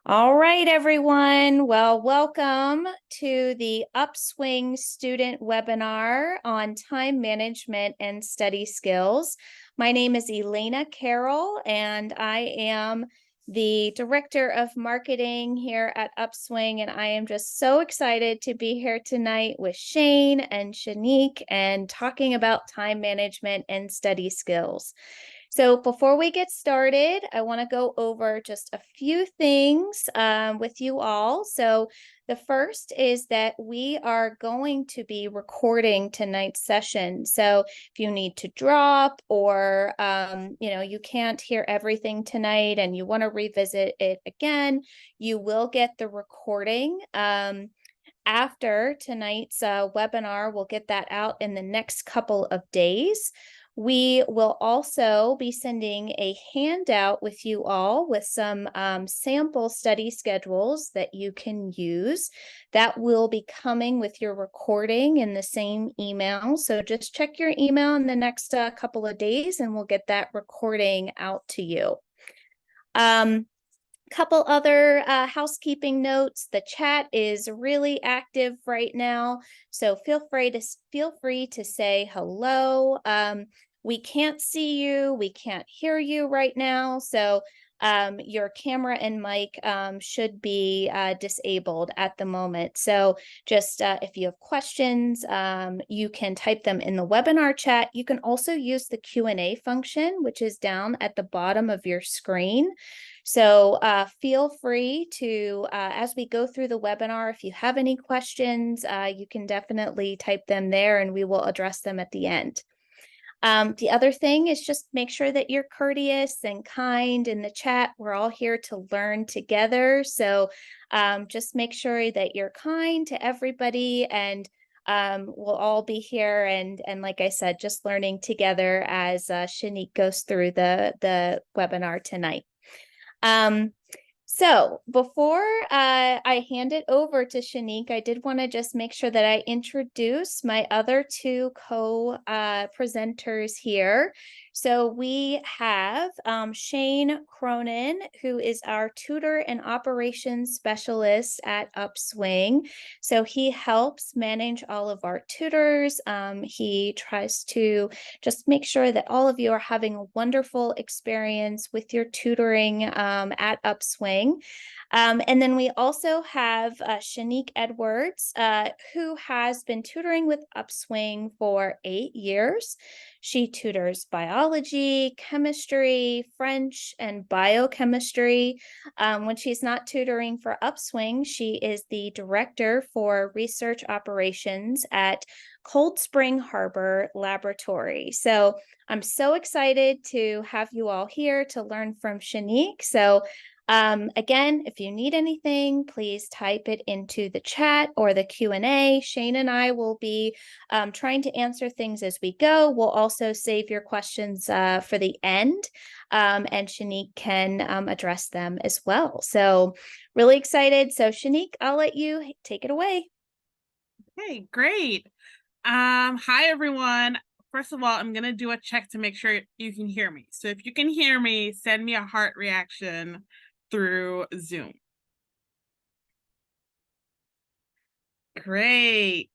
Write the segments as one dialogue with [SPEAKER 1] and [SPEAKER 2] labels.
[SPEAKER 1] All right, everyone. Well, welcome to the Upswing student webinar on time management and study skills. My name is Elena Carroll, and I am the Director of Marketing here at Upswing, and I am just so excited to be here tonight with Shane and Shanique and talking about time management and study skills. So before we get started, I want to go over just a few things with you all. So the first is that we are going to be recording tonight's session. So if you need to drop or, you can't hear everything tonight and you want to revisit it again, you will get the recording. After tonight's webinar, we'll get that out in the next couple of days. We will also be sending a handout with you all with some sample study schedules that you can use. That will be coming with your recording in the same email. So just check your email in the next couple of days and we'll get that recording out to you. Couple other housekeeping notes. The chat is really active right now, so feel free to say hello. We can't see you, we can't hear you right now, so your camera and mic should be disabled at the moment. So just if you have questions, you can type them in the webinar chat. You can also use the Q&A function, which is down at the bottom of your screen. So feel free to, as we go through the webinar, if you have any questions, you can definitely type them there and we will address them at the end. The other thing is just make sure that you're courteous and kind in the chat. We're all here to learn together. So just make sure that you're kind to everybody and we'll all be here and like I said, just learning together as Shanique goes through the webinar tonight. So before I hand it over to Shanique, I did want to just make sure that I introduce my other two co-presenters here. So we have Shane Cronin, who is our tutor and operations specialist at Upswing. So he helps manage all of our tutors. He tries to just make sure that all of you are having a wonderful experience with your tutoring at Upswing. And then we also have Shanique Edwards, who has been tutoring with Upswing for 8 years. She tutors biology, chemistry, French, and biochemistry. When she's not tutoring for Upswing, she is the director for research operations at Cold Spring Harbor Laboratory. So I'm so excited to have you all here to learn from Shanique. So again, if you need anything, please type it into the chat or the Q&A. Shane and I will be trying to answer things as we go. We'll also save your questions for the end, and Shanique can address them as well. So really excited. So Shanique, I'll let you take it away.
[SPEAKER 2] Okay, great. Hi, everyone. First of all, I'm going to do a check to make sure you can hear me. So if you can hear me, send me a heart reaction through Zoom. Great.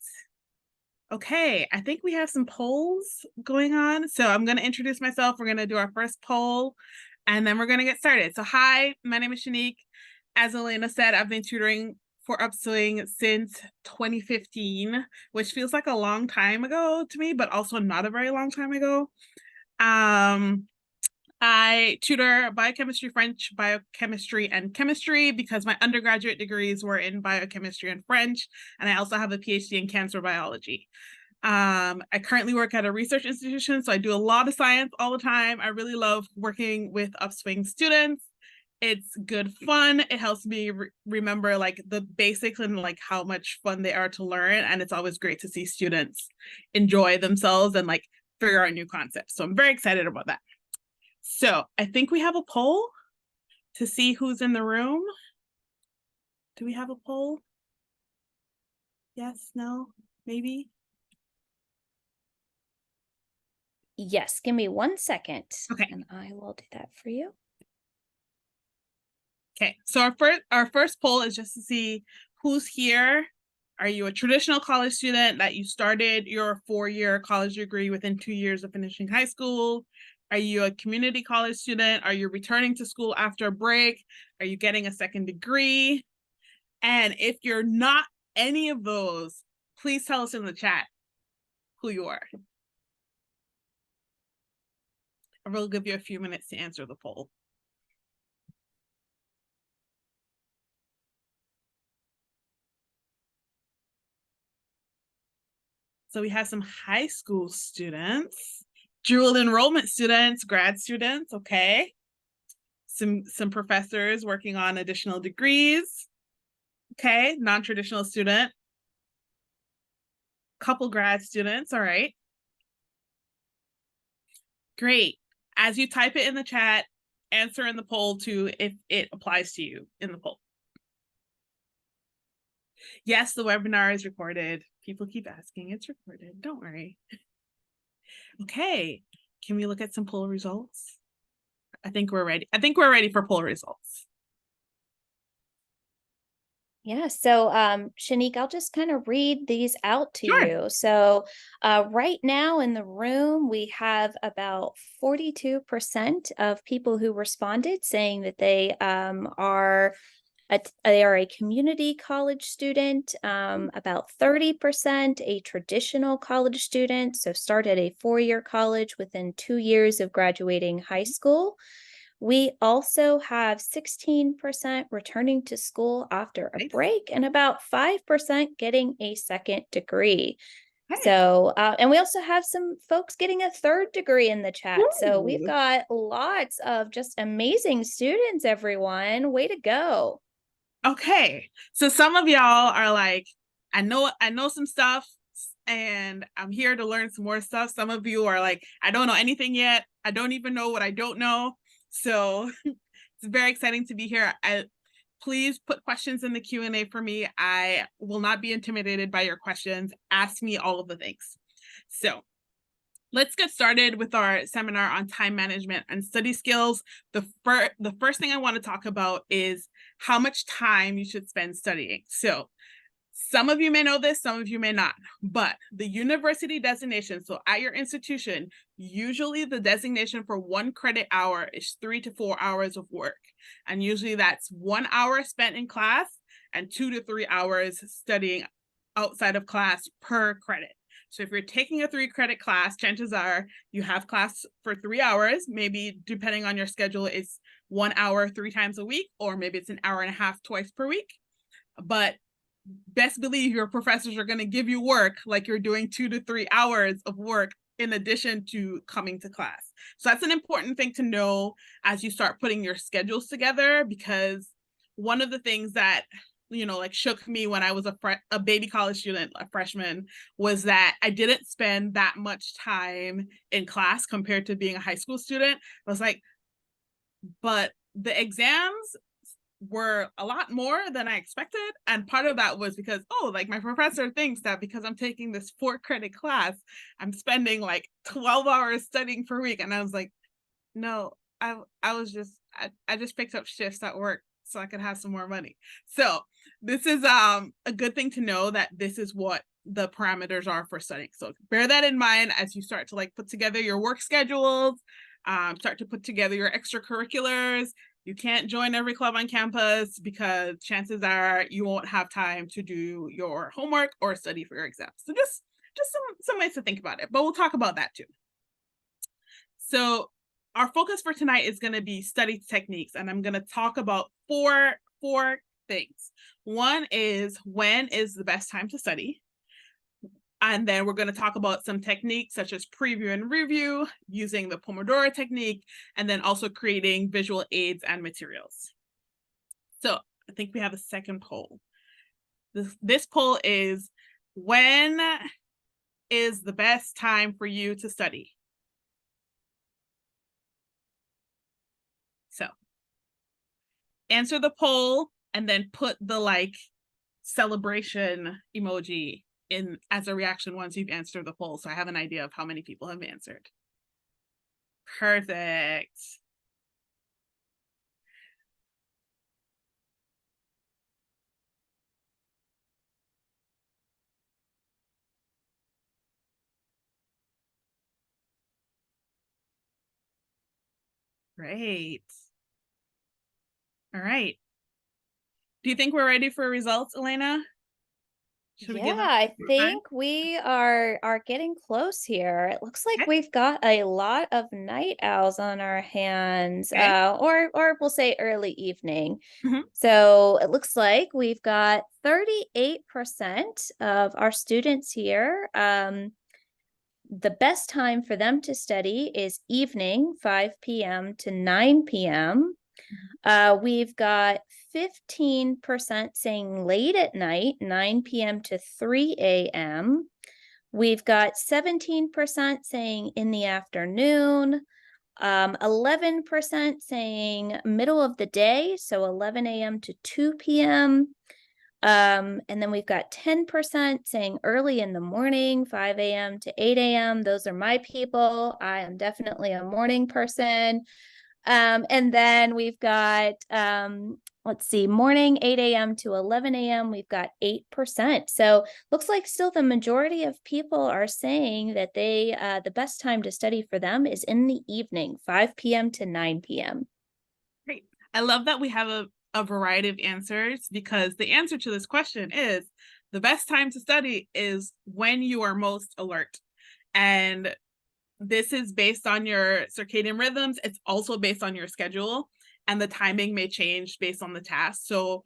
[SPEAKER 2] Okay, I think we have some polls going on. So I'm going to introduce myself. We're going to do our first poll, and then we're going to get started. So hi, my name is Shanique. As Elena said, I've been tutoring for Upswing since 2015, which feels like a long time ago to me, but also not a very long time ago. I tutor biochemistry, French, biochemistry, and chemistry because my undergraduate degrees were in biochemistry and French, and I also have a PhD in cancer biology. I currently work at a research institution, so I do a lot of science all the time. I really love working with Upswing students. It's good fun. It helps me remember like the basics and like how much fun they are to learn, and it's always great to see students enjoy themselves and like figure out new concepts. So I'm very excited about that. So I think we have a poll to see who's in the room. Do we have a poll? Yes, no, maybe?
[SPEAKER 1] Yes, give me 1 second.
[SPEAKER 2] Okay.
[SPEAKER 1] And I will do that for you.
[SPEAKER 2] Okay, so our first poll is just to see who's here. Are you a traditional college student that you started your 4-year college degree within 2 years of finishing high school? Are you a community college student? Are you returning to school after a break? Are you getting a second degree? And if you're not any of those, please tell us in the chat who you are. I will give you a few minutes to answer the poll. So we have some high school students, dual enrollment students, grad students, okay. Some professors working on additional degrees, okay, non-traditional student. Couple grad students, all right. Great. As you type it in the chat, answer in the poll too if it applies to you in the poll. Yes, the webinar is recorded. People keep asking, it's recorded, don't worry. Okay, can we look at some poll results? I think we're ready. I think we're ready for poll results.
[SPEAKER 1] Yeah, so Shanique, I'll just kind of read these out to
[SPEAKER 2] Sure.
[SPEAKER 1] you. So right now in the room, we have about 42% of people who responded saying that they they are a community college student, about 30% a traditional college student, so start at a 4-year college within 2 years of graduating high school. We also have 16% returning to school after a break and about 5% getting a second degree.
[SPEAKER 2] Hey.
[SPEAKER 1] So, and we also have some folks getting a third degree in the chat.
[SPEAKER 2] Ooh.
[SPEAKER 1] So we've got lots of just amazing students, everyone. Way to go.
[SPEAKER 2] Okay, so some of y'all are like, I know some stuff and I'm here to learn some more stuff. Some of you are like, I don't know anything yet. I don't even know what I don't know. So it's very exciting to be here. Please put questions in the Q&A for me. I will not be intimidated by your questions. Ask me all of the things. So let's get started with our seminar on time management and study skills. The first thing I want to talk about is how much time you should spend studying. So some of you may know this, some of you may not, but the university designation, so at your institution, usually the designation for 1 credit hour is 3 to 4 hours of work. And usually that's 1 hour spent in class and 2 to 3 hours studying outside of class per credit. So if you're taking a 3 credit class, chances are you have class for 3 hours, maybe depending on your schedule, it's 1 hour 3 times a week, or maybe it's an hour and a half twice per week. But best believe your professors are going to give you work like you're doing 2 to 3 hours of work in addition to coming to class. So that's an important thing to know as you start putting your schedules together, because one of the things that like shook me when I was a baby college student, a freshman, was that I didn't spend that much time in class compared to being a high school student. I was like, but the exams were a lot more than I expected. And part of that was because, like my professor thinks that because I'm taking this 4 credit class, I'm spending like 12 hours studying per week. And I was like, no, I just picked up shifts at work so I could have some more money. So this is a good thing to know, that this is what the parameters are for studying. So bear that in mind as you start to like put together your work schedules, start to put together your extracurriculars. You can't join every club on campus because chances are you won't have time to do your homework or study for your exams. So just some ways to think about it, but we'll talk about that too. So our focus for tonight is going to be study techniques, and I'm going to talk about four things. One is, when is the best time to study? And then we're going to talk about some techniques such as preview and review, using the Pomodoro technique, and then also creating visual aids and materials. So I think we have a second poll. This poll is, when is the best time for you to study? So answer the poll and then put the like celebration emoji in as a reaction once you've answered the poll, so I have an idea of how many people have answered. Perfect. Great. All right. Do you think we're ready for results, Elena? Should we
[SPEAKER 1] Yeah,
[SPEAKER 2] give them
[SPEAKER 1] I
[SPEAKER 2] time?
[SPEAKER 1] think we are getting close here. It looks like
[SPEAKER 2] Okay.
[SPEAKER 1] we've got a lot of night owls on our hands,
[SPEAKER 2] Okay.
[SPEAKER 1] or we'll say early evening.
[SPEAKER 2] Mhm.
[SPEAKER 1] So it looks like we've got 38% of our students here. The best time for them to study is evening, 5 p.m. to 9 p.m. We've got 15% saying late at night, 9 p.m. to 3 a.m. We've got 17% saying in the afternoon, 11% saying middle of the day, so 11 a.m. to 2 p.m. And then we've got 10% saying early in the morning, 5 a.m. to 8 a.m. Those are my people. I am definitely a morning person. And then we've got, let's see, morning 8 a.m. to 11 a.m. We've got 8%. So looks like still the majority of people are saying that the best time to study for them is in the evening, 5 p.m. to 9 p.m.
[SPEAKER 2] Great. I love that we have a variety of answers, because the answer to this question is the best time to study is when you are most alert. And this is based on your circadian rhythms. It's also based on your schedule, and the timing may change based on the task. So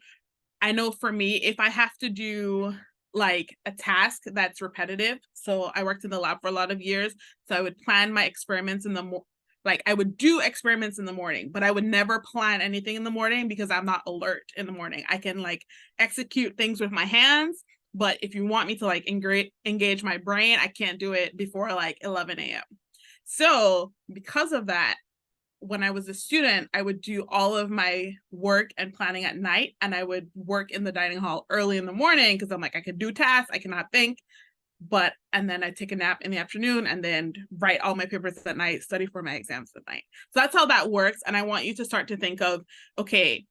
[SPEAKER 2] I know for me, if I have to do like a task that's repetitive, so I worked in the lab for a lot of years, so I would plan my experiments in the like I would do experiments in the morning, but I would never plan anything in the morning because I'm not alert in the morning. I can like execute things with my hands, but if you want me to like engage my brain, I can't do it before like 11 a.m. So because of that, when I was a student, I would do all of my work and planning at night, and I would work in the dining hall early in the morning because I'm like, I could do tasks, I cannot think, and then I take a nap in the afternoon and then write all my papers at night, study for my exams at night. So that's how that works. And I want you to start to think of, okay,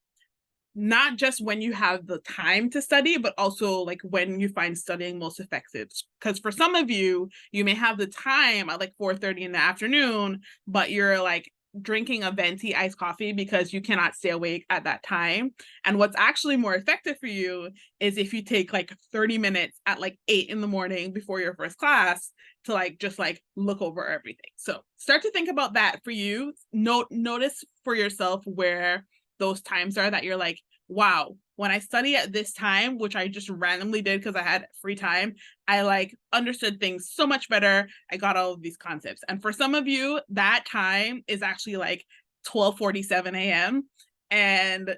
[SPEAKER 2] not just when you have the time to study, but also like when you find studying most effective. Because for some of you, you may have the time at like 4:30 in the afternoon, but you're like drinking a venti iced coffee because you cannot stay awake at that time. And what's actually more effective for you is if you take like 30 minutes at like 8 in the morning before your first class to like just like look over everything. So start to think about that for you. Notice for yourself where those times are that you're like, wow, when I study at this time, which I just randomly did because I had free time, I like understood things so much better. I got all of these concepts. And for some of you, that time is actually like 12:47 a.m. And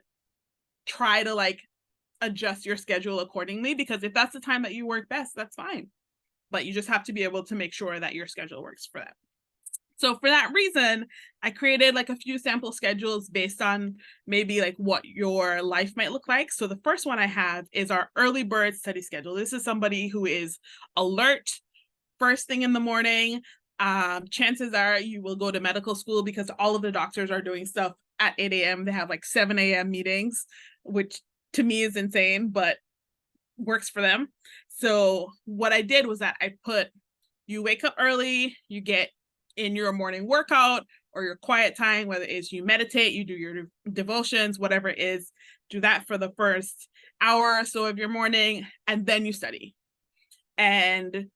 [SPEAKER 2] try to like adjust your schedule accordingly, because if that's the time that you work best, that's fine. But you just have to be able to make sure that your schedule works for that. So for that reason, I created like a few sample schedules based on maybe like what your life might look like. So the first one I have is our early bird study schedule. This is somebody who is alert first thing in the morning. Chances are you will go to medical school because all of the doctors are doing stuff at 8 a.m. They have like 7 a.m. meetings, which to me is insane, but works for them. So what I did was that I put, you wake up early, you get in your morning workout or your quiet time, whether it's you meditate, you do your devotions, whatever it is, do that for the first hour or so of your morning, and then you study. And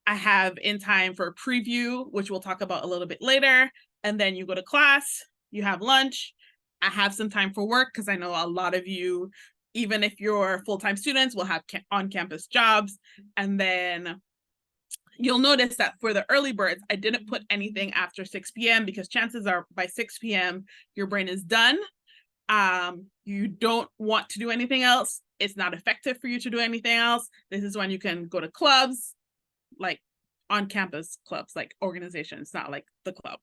[SPEAKER 2] I have in time for a preview, which we'll talk about a little bit later. And then you go to class, you have lunch. I have some time for work because I know a lot of you, even if you're full-time students, will have on-campus jobs. And then you'll notice that for the early birds, I didn't put anything after 6 p.m. because chances are by 6 p.m. your brain is done. You don't want to do anything else. It's not effective for you to do anything else. This is when you can go to clubs, like on campus clubs, like organizations, not like the club.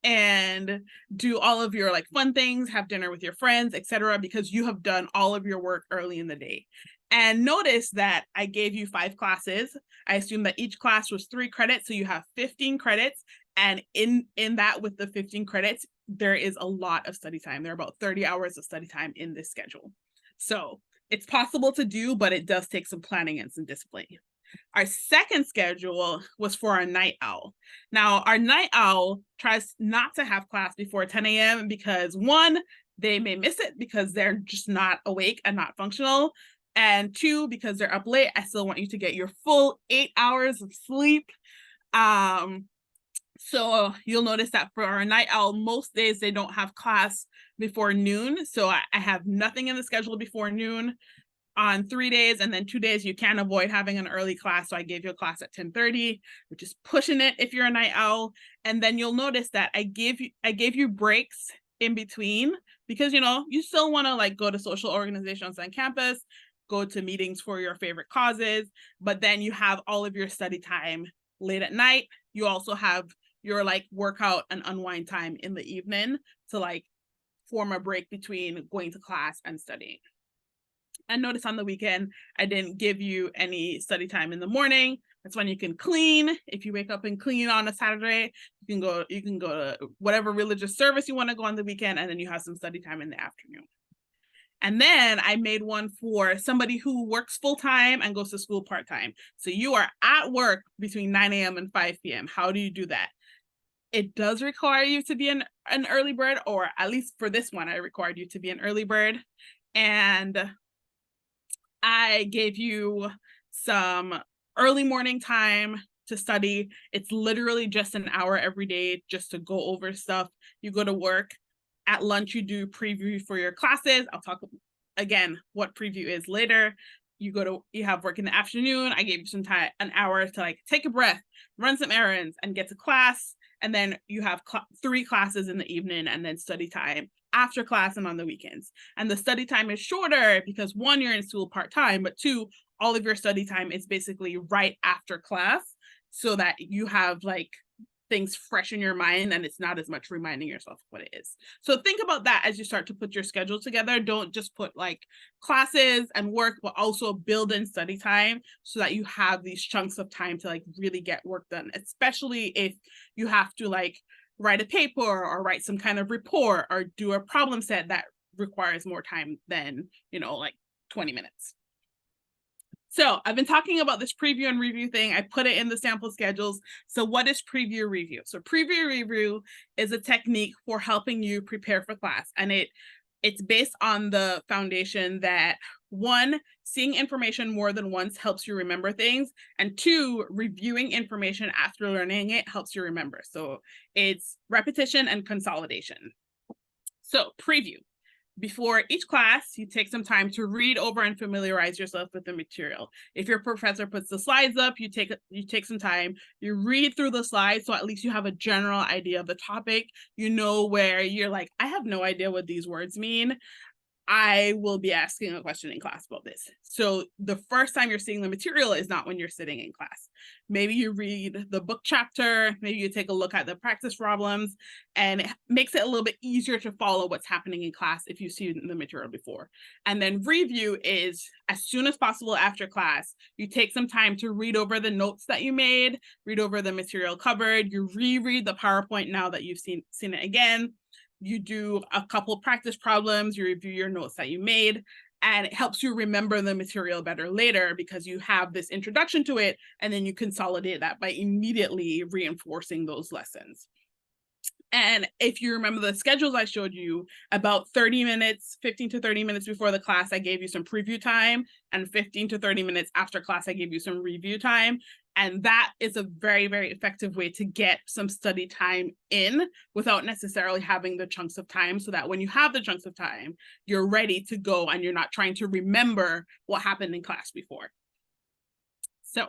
[SPEAKER 2] And do all of your like fun things, have dinner with your friends, etc., because you have done all of your work early in the day. And notice that I gave you 5 classes. I assume that each class was 3 credits, so you have 15 credits. And in that, with the 15 credits, there is a lot of study time. There are about 30 hours of study time in this schedule. So it's possible to do, but it does take some planning and some discipline. Our second schedule was for our night owl. Now, our night owl tries not to have class before 10 a.m. because one, they may miss it because they're just not awake and not functional. And two, because they're up late, I still want you to get your full 8 hours of sleep. So you'll notice that for our night owl, most days they don't have class before noon. So I have nothing in the schedule before noon on 3 days, and then 2 days you can't avoid having an early class. So I gave you a class at 10:30, which is pushing it if you're a night owl. And then you'll notice that I gave you breaks in between because you still want to like go to social organizations on campus, go to meetings for your favorite causes, but then you have all of your study time late at night. You also have your like workout and unwind time in the evening to like form a break between going to class and studying. And notice on the weekend, I didn't give you any study time in the morning. That's when you can clean. If you wake up and clean on a Saturday, you can go to whatever religious service you want to go on the weekend, and then you have some study time in the afternoon. And then I made one for somebody who works full-time and goes to school part-time. So you are at work between 9 a.m. and 5 p.m. How do you do that? It does require you to be an early bird, or at least for this one, I required you to be an early bird. And I gave you some early morning time to study. It's literally just an hour every day just to go over stuff. You go to work. At lunch, you do preview for your classes. I'll talk again what preview is later. You have work in the afternoon. I gave you some time, an hour to like take a breath, run some errands, and get to class. And then you have 3 classes in the evening and then study time after class and on the weekends. And the study time is shorter because 1, you're in school part-time, but 2, all of your study time is basically right after class so that you have like things fresh in your mind and it's not as much reminding yourself what it is. So think about that as you start to put your schedule together. Don't just put like classes and work, but also build in study time so that you have these chunks of time to like really get work done, especially if you have to like write a paper or write some kind of report or do a problem set that requires more time than, like 20 minutes. So I've been talking about this preview and review thing. I put it in the sample schedules. So what is preview review? So preview review is a technique for helping you prepare for class. And it's based on the foundation that 1, seeing information more than once helps you remember things. And 2, reviewing information after learning it helps you remember. So it's repetition and consolidation. So preview. Before each class, you take some time to read over and familiarize yourself with the material. If your professor puts the slides up, you take some time, you read through the slides, so at least you have a general idea of the topic. You know where you're like, I have no idea what these words mean. I will be asking a question in class about this. So the first time you're seeing the material is not when you're sitting in class. Maybe you read the book chapter, maybe you take a look at the practice problems, and it makes it a little bit easier to follow what's happening in class if you've seen the material before. And then review is as soon as possible after class, you take some time to read over the notes that you made, read over the material covered, you reread the PowerPoint now that you've seen it again. You do a couple practice problems, you review your notes that you made, and it helps you remember the material better later because you have this introduction to it, and then you consolidate that by immediately reinforcing those lessons. And if you remember the schedules I showed you, about 30 minutes, 15 to 30 minutes before the class, I gave you some preview time, and 15 to 30 minutes after class, I gave you some review time. And that is a very, very effective way to get some study time in without necessarily having the chunks of time, so that when you have the chunks of time, you're ready to go and you're not trying to remember what happened in class before. So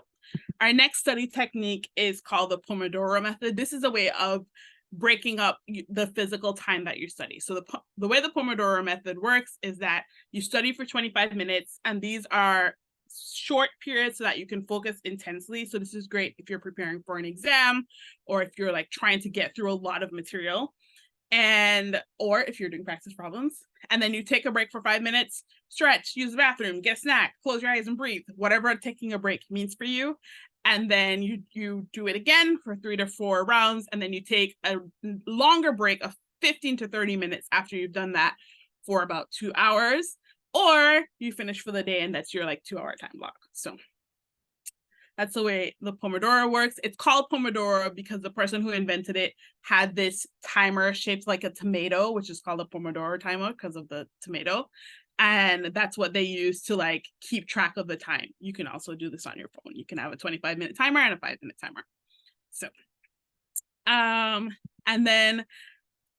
[SPEAKER 2] our next study technique is called the Pomodoro Method. This is a way of breaking up the physical time that you study. So the way the Pomodoro Method works is that you study for 25 minutes, and these are short periods so that you can focus intensely. So this is great if you're preparing for an exam or if you're like trying to get through a lot of material, or if you're doing practice problems. And then you take a break for 5 minutes, stretch, use the bathroom, get a snack, close your eyes and breathe, whatever taking a break means for you. And then you do it again for 3 to 4 rounds, and then you take a longer break of 15 to 30 minutes after you've done that for about 2 hours. Or you finish for the day, and that's your like 2-hour time block. So That's the way the Pomodoro works. It's called Pomodoro because the person who invented it had this timer shaped like a tomato, which is called a Pomodoro timer because of the tomato. And that's what they use to like keep track of the time. You can also do this on your phone. You can have a 25-minute timer and a 5-minute timer. So, and then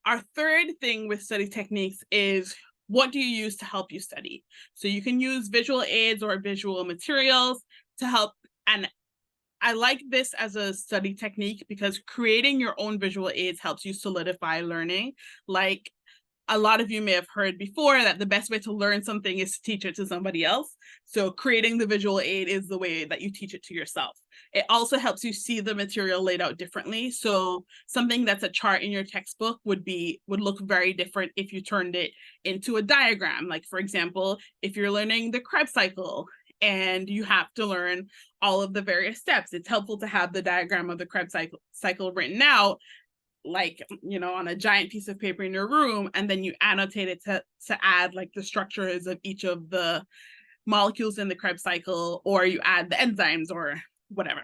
[SPEAKER 2] our third thing with study techniques is, what do you use to help you study? So you can use visual aids or visual materials to help. And I like this as a study technique because creating your own visual aids helps you solidify learning. Like, a lot of you may have heard before that the best way to learn something is to teach it to somebody else. So creating the visual aid is the way that you teach it to yourself. It also helps you see the material laid out differently. So something that's a chart in your textbook would look very different if you turned it into a diagram. Like, for example, if you're learning the Krebs cycle and you have to learn all of the various steps, it's helpful to have the diagram of the Krebs cycle written out, like, you know, on a giant piece of paper in your room, and then you annotate it to add like the structures of each of the molecules in the Krebs cycle, or you add the enzymes or whatever.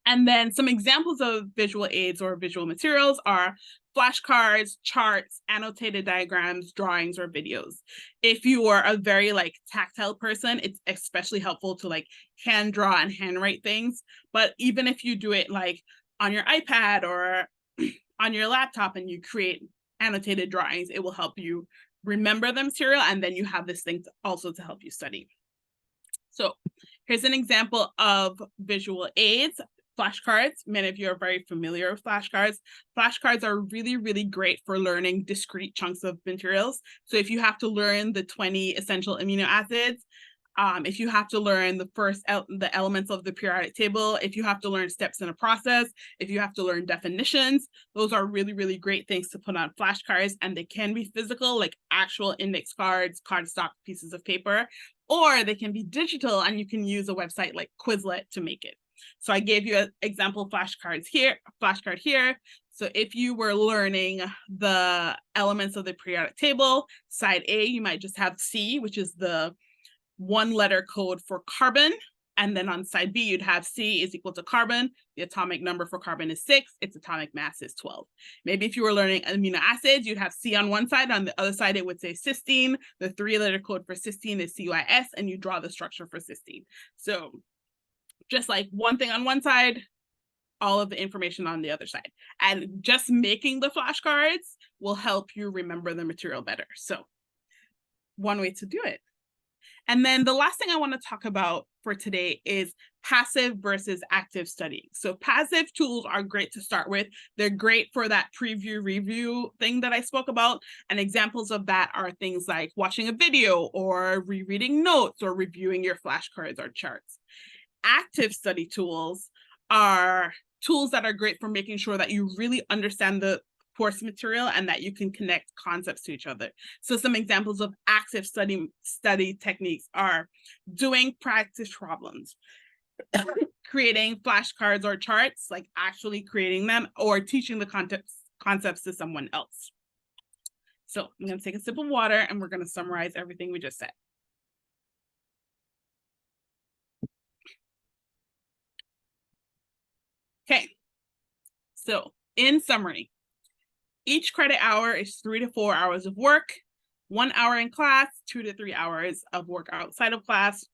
[SPEAKER 2] And then some examples of visual aids or visual materials are flashcards, charts, annotated diagrams, drawings, or videos. If you are a very like tactile person, it's especially helpful to like hand draw and handwrite things. But even if you do it like on your iPad or on your laptop and you create annotated drawings, it will help you remember the material, and then you have this thing also to help you study. So here's an example of visual aids. Flashcards. Many of you are very familiar with flashcards. Flashcards are really, really great for learning discrete chunks of materials. So if you have to learn the 20 essential amino acids, if you have to learn the elements of the periodic table, if you have to learn steps in a process, if you have to learn definitions, those are really, really great things to put on flashcards. And they can be physical, like actual index cards, cardstock pieces of paper, or they can be digital, and you can use a website like Quizlet to make it. So I gave you an example flashcard here. So if you were learning the elements of the periodic table, side A, you might just have C, which is the one-letter code for carbon. And then on side B, you'd have C is equal to carbon. The atomic number for carbon is 6. Its atomic mass is 12. Maybe if you were learning amino acids, you'd have C on one side. On the other side, it would say cysteine. The 3-letter code for cysteine is CYS, and you draw the structure for cysteine. So just like one thing on one side, all of the information on the other side. And just making the flashcards will help you remember the material better. So one way to do it. And then the last thing I want to talk about for today is passive versus active studying. So passive tools are great to start with. They're great for that preview review thing that I spoke about. And examples of that are things like watching a video or rereading notes or reviewing your flashcards or charts. Active study tools are tools that are great for making sure that you really understand the course material and that you can connect concepts to each other. So some examples of active study techniques are doing practice problems, creating flashcards or charts, like actually creating them, or teaching the concepts to someone else. So I'm going to take a sip of water and we're going to summarize everything we just said. Okay, so in summary, each credit hour is 3 to 4 hours of work, 1 hour in class, 2 to 3 hours of work outside of class.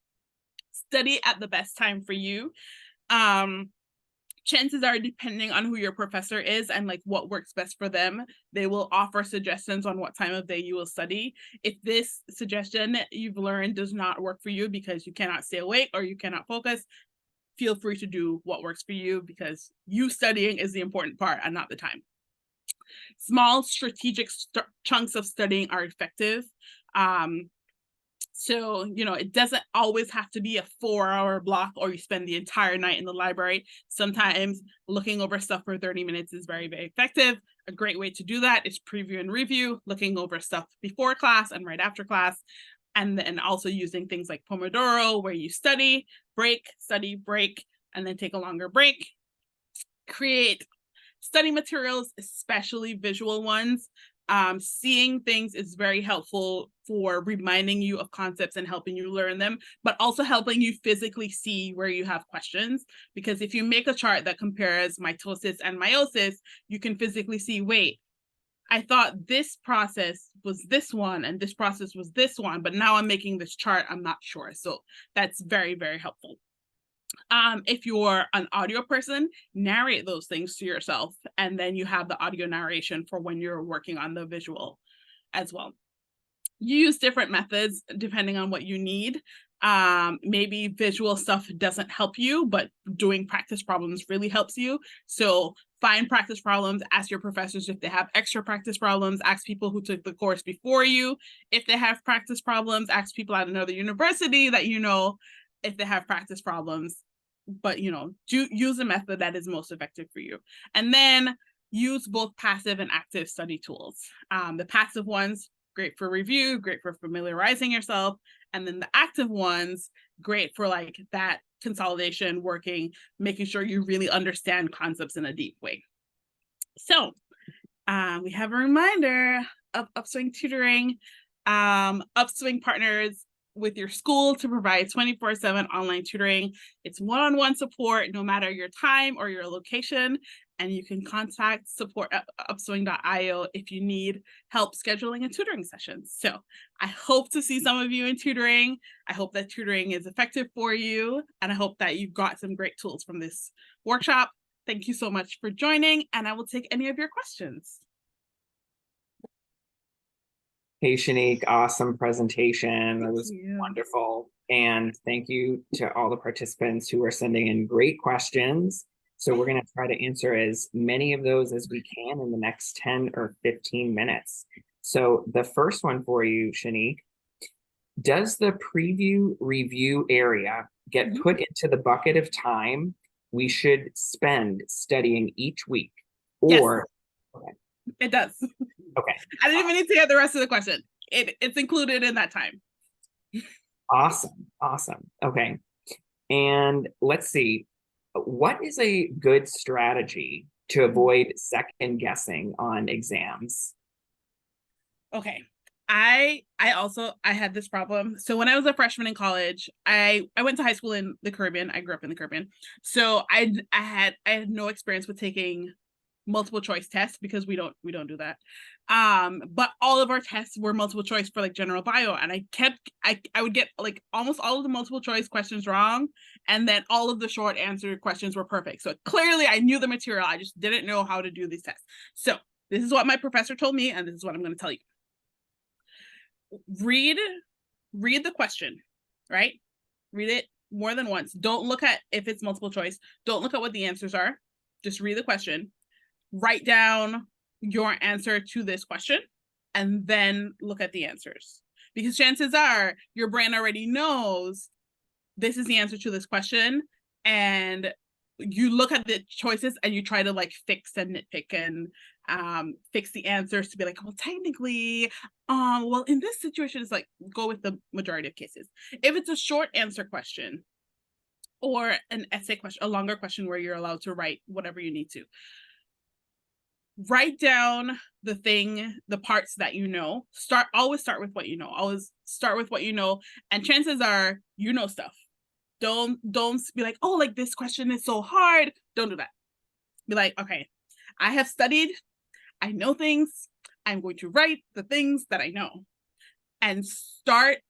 [SPEAKER 2] Study at the best time for you. Chances are, depending on who your professor is and like what works best for them, they will offer suggestions on what time of day you will study. If this suggestion you've learned does not work for you because you cannot stay awake or you cannot focus, feel free to do what works for you, because you studying is the important part and not the time. Small strategic chunks of studying are effective. So, you know, it doesn't always have to be a 4-hour block or you spend the entire night in the library. Sometimes looking over stuff for 30 minutes is very, very effective. A great way to do that is preview and review, looking over stuff before class and right after class. And then also using things like Pomodoro, where you study, break, and then take a longer break. Create study materials, especially visual ones, Seeing things is very helpful for reminding you of concepts and helping you learn them, but also helping you physically see where you have questions. Because if you make a chart that compares mitosis and meiosis, you can physically see, wait, I thought this process was this one and this process was this one, but now I'm making this chart, I'm not sure. So that's very, very helpful. If you're an audio person, narrate those things to yourself, and then you have the audio narration for when you're working on the visual as well. You use different methods depending on what you need. Maybe visual stuff doesn't help you, but doing practice problems really helps you. So find practice problems, ask your professors if they have extra practice problems, ask people who took the course before you if they have practice problems, ask people at another university that you know if they have practice problems. But use a method that is most effective for you. And then use both passive and active study tools. The passive ones, great for review, great for familiarizing yourself. And then the active ones, great for like that consolidation, working, making sure you really understand concepts in a deep way. So we have a reminder of Upswing Tutoring. Upswing partners with your school to provide 24/7 online tutoring. It's one-on-one support, no matter your time or your location. And you can contact support at upswing.io if you need help scheduling a tutoring session. So I hope to see some of you in tutoring. I hope that tutoring is effective for you. And I hope that you got some great tools from this workshop. Thank you so much for joining, and I will take any of your questions.
[SPEAKER 3] Hey, Shanique, awesome presentation. That was wonderful. And thank you to all the participants who are sending in great questions. So we're going to try to answer as many of those as we can in the next 10 or 15 minutes. So the first one for you, Shanique, does the preview review area get put into the bucket of time we should spend studying each week? Or
[SPEAKER 2] yes, okay. It does.
[SPEAKER 3] Okay.
[SPEAKER 2] I didn't even need to get the rest of the question. It's included in that time.
[SPEAKER 3] Awesome. Okay. And let's see, what is a good strategy to avoid second guessing on exams?
[SPEAKER 2] Okay. I had this problem. So when I was a freshman in college, I went to high school in the Caribbean. I grew up in the Caribbean. So I had no experience with taking multiple choice tests because we don't do that. But all of our tests were multiple choice for like general bio, and I would get like almost all of the multiple choice questions wrong, and then all of the short answer questions were perfect. So clearly I knew the material, I just didn't know how to do these tests. So this is what my professor told me, and this is what I'm going to tell you. Read the question, right? Read it more than once. Don't look at if it's multiple choice. Don't look at what the answers are. Just read the question. Write down your answer to this question and then look at the answers, because chances are your brain already knows this is the answer to this question, and you look at the choices and you try to like fix and nitpick and fix the answers to be like, well, technically, well, in this situation, it's like, go with the majority of cases. If it's a short answer question or an essay question, a longer question where you're allowed to write whatever you need to, write down the parts that you know. Always start with what you know. Always start with what you know. And chances are you know stuff. Don't be like, oh, like this question is so hard. Don't do that. Be like, okay, I have studied, I know things, I'm going to write the things that I know. And start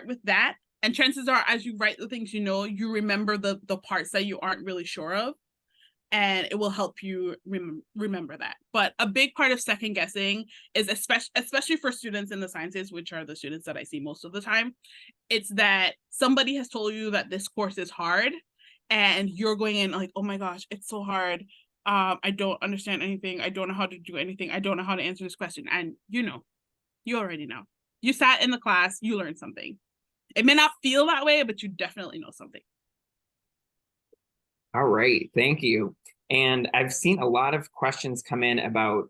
[SPEAKER 2] with that. And chances are, as you write the things you know, you remember the parts that you aren't really sure of. And it will help you remember that. But a big part of second guessing is, especially for students in the sciences, which are the students that I see most of the time, it's that somebody has told you that this course is hard and you're going in like, oh my gosh, it's so hard. I don't understand anything. I don't know how to do anything. I don't know how to answer this question. And you already know. You sat in the class, you learned something. It may not feel that way, but you definitely know something.
[SPEAKER 3] All right, thank you. And I've seen a lot of questions come in about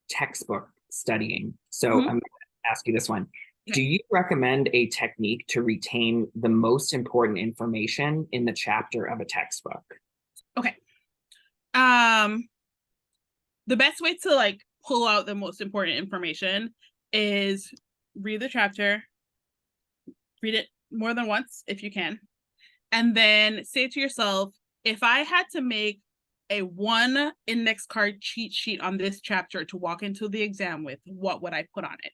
[SPEAKER 3] textbook studying. So I'm going to ask you this one. Do you recommend a technique to retain the most important information in the chapter of a textbook?
[SPEAKER 2] Okay. The best way to like pull out the most important information is read the chapter, read it more than once if you can, and then say to yourself, if I had to make a one index card cheat sheet on this chapter to walk into the exam with, what would I put on it?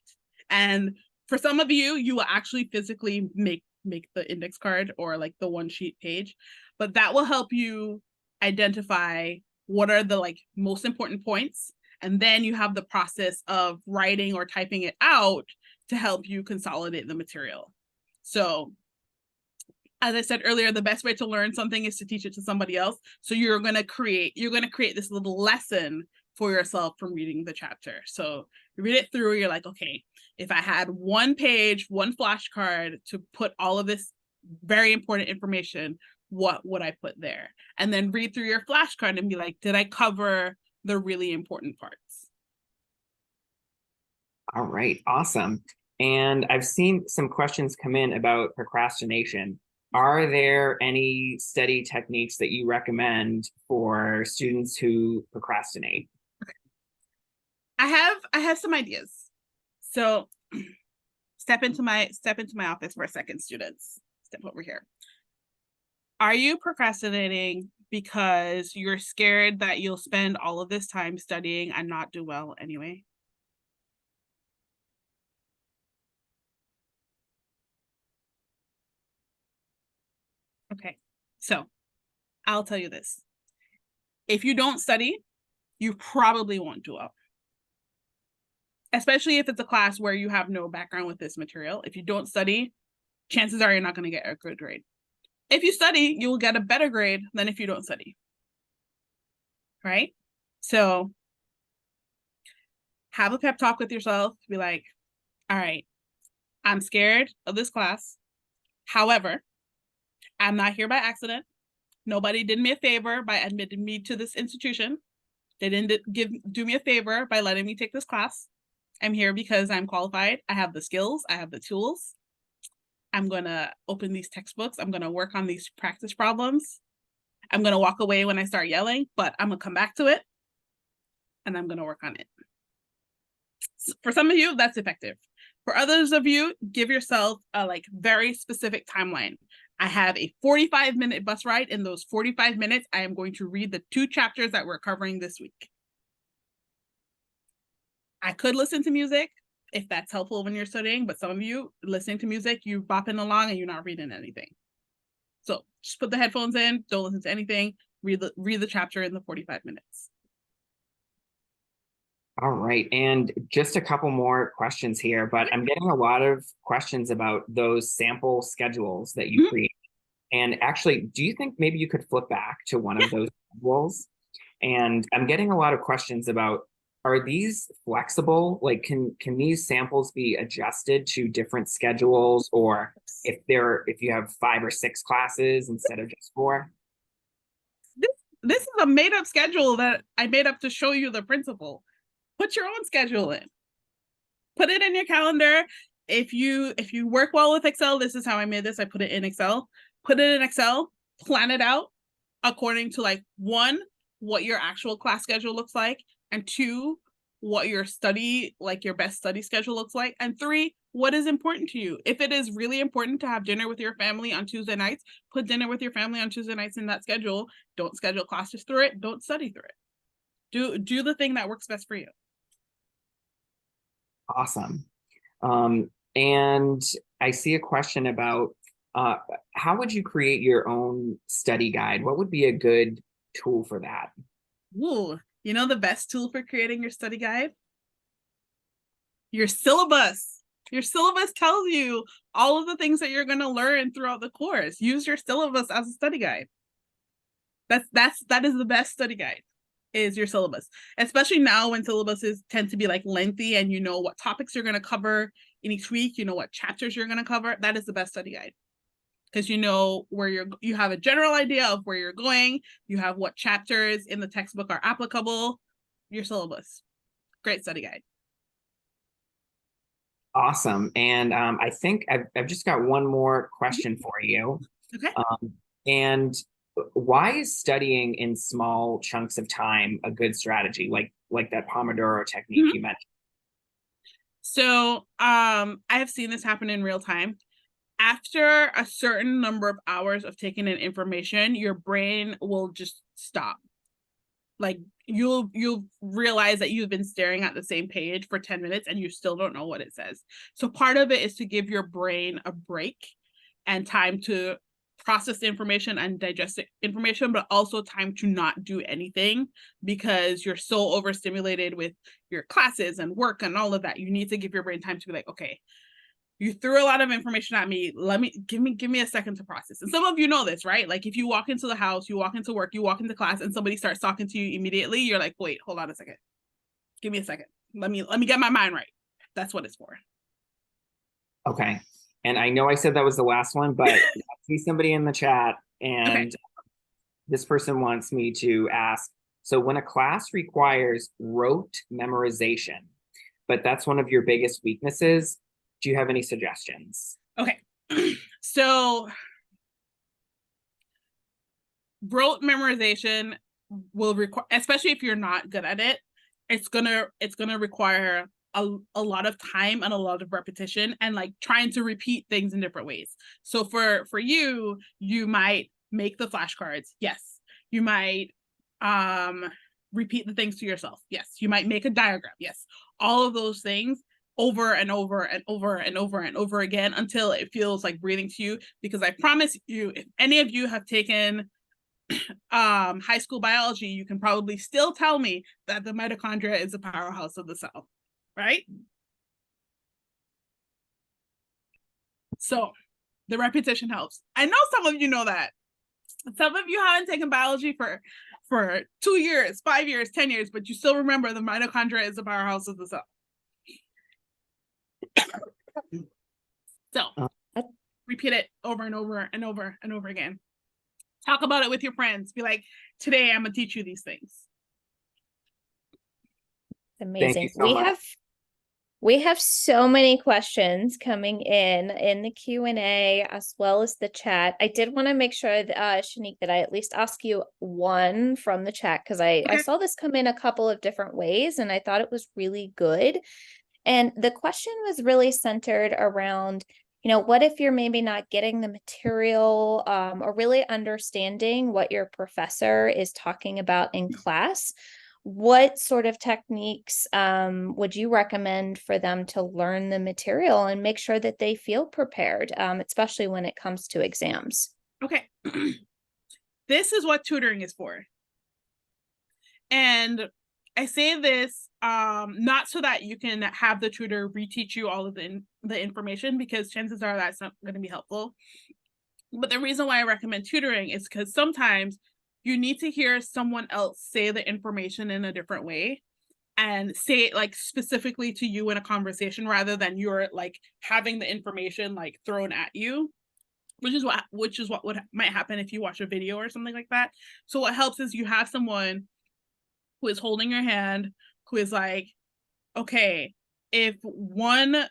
[SPEAKER 2] And for some of you, you will actually physically make the index card or like the one sheet page, but that will help you identify what are the like most important points. And then you have the process of writing or typing it out to help you consolidate the material. So as I said earlier, the best way to learn something is to teach it to somebody else. So you're going to create this little lesson for yourself from reading the chapter. So you read it through, you're like, okay, if I had one page, one flashcard to put all of this very important information, what would I put there? And then read through your flashcard and be like, did I cover the really important parts?
[SPEAKER 3] All right, awesome. And I've seen some questions come in about procrastination. Are there any study techniques that you recommend for students who procrastinate?
[SPEAKER 2] I have some ideas. So step into my office for a second, students. Step over here. Are you procrastinating because you're scared that you'll spend all of this time studying and not do well anyway? Okay, so I'll tell you this. If you don't study, you probably won't do well. Especially if it's a class where you have no background with this material. If you don't study, chances are you're not going to get a good grade. If you study, you will get a better grade than if you don't study. Right? So have a pep talk with yourself. Be like, all right, I'm scared of this class. However, I'm not here by accident. Nobody did me a favor by admitting me to this institution. They didn't do me a favor by letting me take this class. I'm here because I'm qualified. I have the skills. I have the tools. I'm going to open these textbooks. I'm going to work on these practice problems. I'm going to walk away when I start yelling, but I'm going to come back to it and I'm going to work on it. For some of you, that's effective. For others of you, give yourself a like very specific timeline. I have a 45-minute bus ride. In those 45 minutes, I am going to read the 2 chapters that we're covering this week. I could listen to music if that's helpful when you're studying, but some of you listening to music, you're bopping along and you're not reading anything. So just put the headphones in, don't listen to anything, read the chapter in the 45 minutes.
[SPEAKER 3] All right, and just a couple more questions here, but I'm getting a lot of questions about those sample schedules that you create. And actually, do you think maybe you could flip back to one of those schedules? And I'm getting a lot of questions about, are these flexible? Like, can these samples be adjusted to different schedules, or if you have 5 or 6 classes instead of just 4?
[SPEAKER 2] This is a made-up schedule that I made up to show you the principle. Put your own schedule in. Put it in your calendar. If you work well with Excel, this is how I made this. I put it in Excel. Put it in Excel, plan it out according to like 1, what your actual class schedule looks like, and 2, what your best study schedule looks like, and 3, what is important to you. If it is really important to have dinner with your family on Tuesday nights, put dinner with your family on Tuesday nights in that schedule. Don't schedule classes through it. Don't study through it. Do the thing that works best for you.
[SPEAKER 3] Awesome. And I see a question about how would you create your own study guide? What would be a good tool for that?
[SPEAKER 2] Ooh, you know the best tool for creating your study guide? Your syllabus. Your syllabus tells you all of the things that you're going to learn throughout the course. Use your syllabus as a study guide. That is the best study guide, is your syllabus. Especially now when syllabuses tend to be like lengthy and you know what topics you're going to cover in each week, you know what chapters you're going to cover. That is the best study guide. Because you know where you have a general idea of where you're going. You have what chapters in the textbook are applicable. Your syllabus. Great study guide.
[SPEAKER 3] Awesome. And I think I've just got one more question for you.
[SPEAKER 2] Okay.
[SPEAKER 3] And why is studying in small chunks of time a good strategy? Like, like that Pomodoro technique you mentioned?
[SPEAKER 2] So I have seen this happen in real time. After a certain number of hours of taking in information, your brain will just stop. Like you'll realize that you've been staring at the same page for 10 minutes and you still don't know what it says. So part of it is to give your brain a break and time to process the information and digest the information, but also time to not do anything because you're so overstimulated with your classes and work and all of that. You need to give your brain time to be like, okay, you threw a lot of information at me. Give me a second to process. And some of you know this, right? Like if you walk into the house, you walk into work, you walk into class, and somebody starts talking to you immediately, you're like, wait, hold on a second. Give me a second. Let me get my mind right. That's what it's for.
[SPEAKER 3] Okay. And I know I said that was the last one, but I see somebody in the chat, and this person wants me to ask, so when a class requires rote memorization, but that's one of your biggest weaknesses, do you have any suggestions?
[SPEAKER 2] Okay. So rote memorization will require, especially if you're not good at it, it's gonna require a lot of time and a lot of repetition and like trying to repeat things in different ways. So for you might make the flashcards. Yes. You might repeat the things to yourself. Yes. You might make a diagram. Yes. All of those things over and over and over and over and over again until it feels like breathing to you. Because I promise you, if any of you have taken high school biology, you can probably still tell me that the mitochondria is the powerhouse of the cell, right? So the repetition helps. I know some of you know that. Some of you haven't taken biology for 2 years, 5 years, 10 years, but you still remember the mitochondria is the powerhouse of the cell. So repeat it over and over and over and over again. Talk about it with your friends. Be like, today I'm gonna teach you these things.
[SPEAKER 1] Amazing.
[SPEAKER 3] So much.
[SPEAKER 1] We have so many questions coming in the Q&A as well as the chat. I did want to make sure that, Shanique, that I at least ask you one from the chat because I saw this come in a couple of different ways and I thought it was really good. And the question was really centered around, what if you're maybe not getting the material or really understanding what your professor is talking about in class? What sort of techniques would you recommend for them to learn the material and make sure that they feel prepared, especially when it comes to exams?
[SPEAKER 2] Okay. This is what tutoring is for. And I say this not so that you can have the tutor reteach you all of the information, because chances are that's not going to be helpful. But the reason why I recommend tutoring is because sometimes you need to hear someone else say the information in a different way and say it like specifically to you in a conversation rather than you're like having the information like thrown at you, which is what might happen if you watch a video or something like that. So what helps is you have someone who is holding your hand, who is like, okay, if one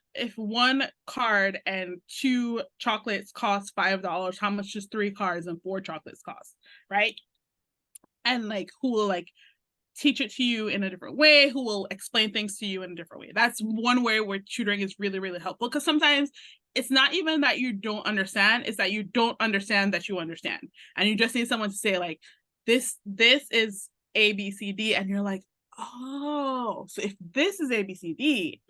[SPEAKER 2] card and 2 chocolates cost $5, how much does 3 cards and 4 chocolates cost, right? And like who will like teach it to you in a different way, who will explain things to you in a different way. That's one way where tutoring is really, really helpful, because sometimes it's not even that you don't understand, it's that you don't understand that you understand. And you just need someone to say like, this is A, B, C, D. And you're like, oh, so if this is A, B, C, D,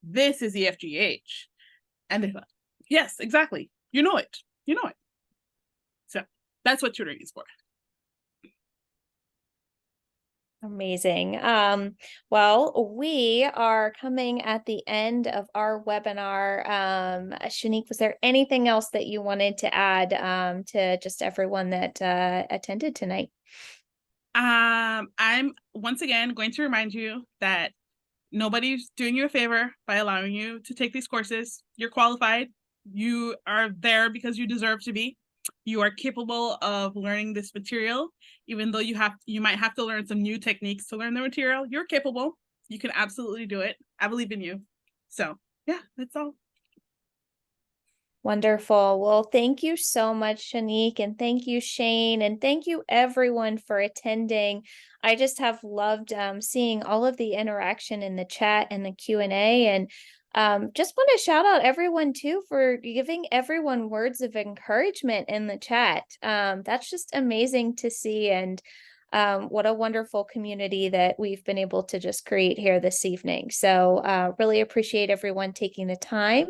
[SPEAKER 2] this is E, F, G, H. And they're like, yes, exactly. You know it. So that's what tutoring is for.
[SPEAKER 1] Amazing. Well, we are coming at the end of our webinar. Shanique, was there anything else that you wanted to add to just everyone that attended tonight?
[SPEAKER 2] I'm once again going to remind you that nobody's doing you a favor by allowing you to take these courses. You're qualified. You are there because you deserve to be. You are capable of learning this material, even though you might have to learn some new techniques to learn the material. You're capable. You can absolutely do it. I believe in you. So yeah, that's all.
[SPEAKER 1] Wonderful. Well, thank you so much, Shanique, and thank you, Shane, and thank you everyone for attending. I just have loved seeing all of the interaction in the chat and the Q&A, and just want to shout out everyone too for giving everyone words of encouragement in the chat. That's just amazing to see, and what a wonderful community that we've been able to just create here this evening. So really appreciate everyone taking the time.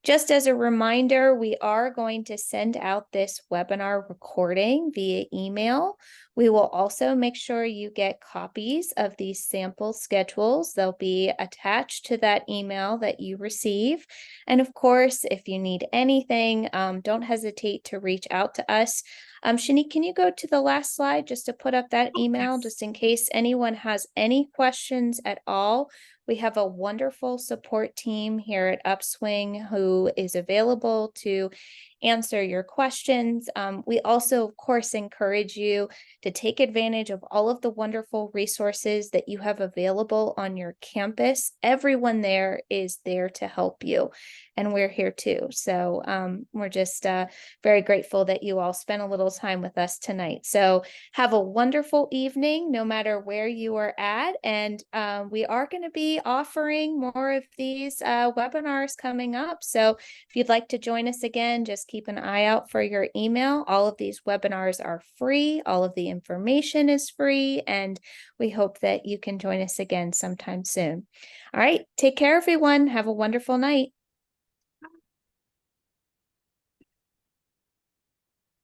[SPEAKER 1] Just as a reminder, we are going to send out this webinar recording via email. We will also make sure you get copies of these sample schedules. They'll be attached to that email that you receive. And of course, if you need anything, don't hesitate to reach out to us. Shanique, can you go to the last slide just to put up that email, just in case anyone has any questions at all? We have a wonderful support team here at Upswing who is available to answer your questions. We also, of course, encourage you to take advantage of all of the wonderful resources that you have available on your campus. Everyone there is there to help you, and we're here too. So we're just very grateful that you all spent a little time with us tonight. So have a wonderful evening, no matter where you are at. And we are going to be offering more of these webinars coming up. So if you'd like to join us again, just keep an eye out for your email. All of these webinars are free. All of the information is free. And we hope that you can join us again sometime soon. All right. Take care, everyone. Have a wonderful night.